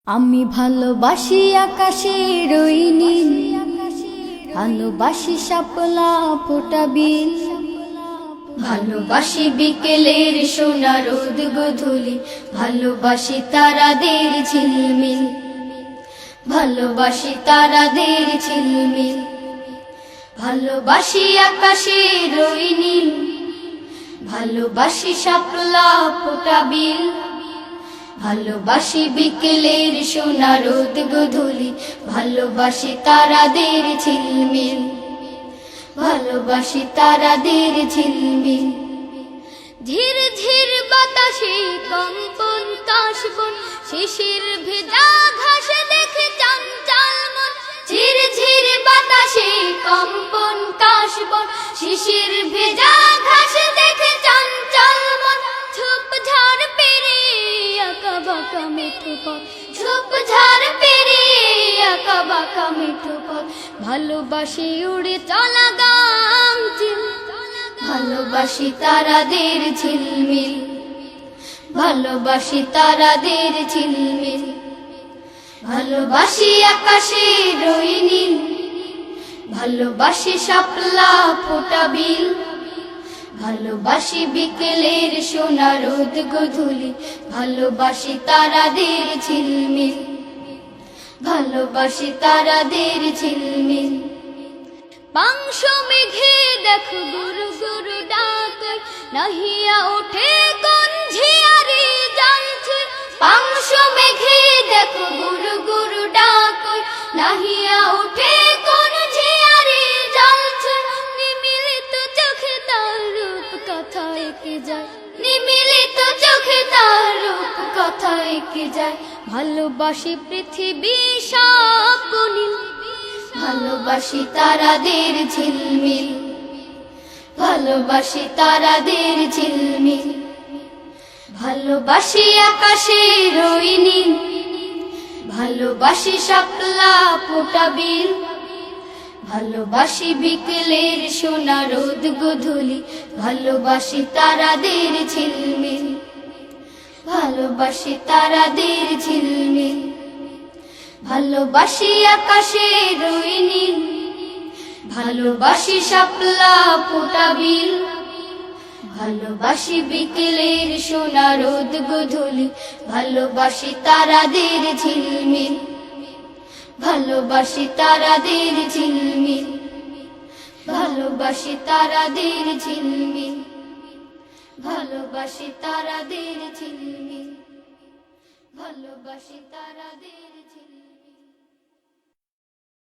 আমি ভালোবাসি আকাশের ওই নীল, ভালোবাসি শাপলা ফোটা বিল, ভালোবাসি বিকেলের সোনা রোদ গোধূলি, ভালোবাসি তারাদের ঝিলমিল, ভালোবাসি তারাদের ঝিলমিল, ভালোবাসি আকাশের ওই নীল, ভালোবাসি শাপলা ফোটা বিল, ভালোবাসি বিকেলের সোনা রোদ গোধূলি, ভালোবাসি তারাদের ঝিলমিল, ভালোবাসি তারাদের ঝিলমিল। ঝির ঝির বাতাসে কম্পন কাশবন, শিশির ভেজা ঘাস দেখে চঞ্চল মন। ঝির ঝির বাতাসে কম্পন কাশবন, শিশির ভেজা ঘাস দেখে চঞ্চল মন। ঝোপঝাড় পেরিয়ে আঁকা বাঁকা মেঠো পথ, ঝোপঝাড় পেরিয়ে আঁকা বাঁকা মেঠো পথ, ভালোবাসি উড়ে চলা গামচিল, ভালোবাসি তারাদের ঝিলমিল, ভালোবাসি তারাদের ঝিলমিল, ভালোবাসি আকাশের ওই নীল, ভালোবাসি শাপলা ফোটা বিল, ভালোবাসি বিকেলের সোনা রোদ গোধূলি, ভালোবাসি তারাদের ঝিলমিল, ভালোবাসি তারাদের ঝিলমিল। পাংশ মেঘে দেখো গুরু গুরু ডাকে, নাহিয়া ওঠে কোন ঝিয়ারি জ্বলছে। পাংশ মেঘে দেখো গুরু গুরু ডাকে, নাহিয়া ওঠে কোন ঝিয়ারি জ্বলছে। নিমিলিত চোখে তার রূপ কথা এঁকে যায়, নিমিলিত চোখে তার রূপ কথা এঁকে যায়। ভালোবাসি পৃথিবী সব নীল, ভালোবাসি তারাদের ঝিলমিল, ভালোবাসি তারাদের ঝিলমিল, ভালোবাসি আকাশের ওই নীল, ভালোবাসি শাপলা ফোটা বিল, ভালোবাসি বিকেলের সোনা রোদ গোধূলি, ভালোবাসি তারাদের ঝিলমিল, ভালোবাসি তারাদের ঝিলমিল, ভালোবাসি আকাশের ওই নীল, ভালোবাসি শাপলা ফোটা বিল, ভালোবাসি বিকেলের সোনা রোদ গোধূলি, ভালোবাসি তারাদের ঝিলমিল, ভালোবাসি তারাদের ঝিলমিল, ভালোবাসি তারাদের ঝিলমিল, ভালোবাসি তারাদের ঝিলমিল, ভালোবাসি তারাদের ঝিলমিল।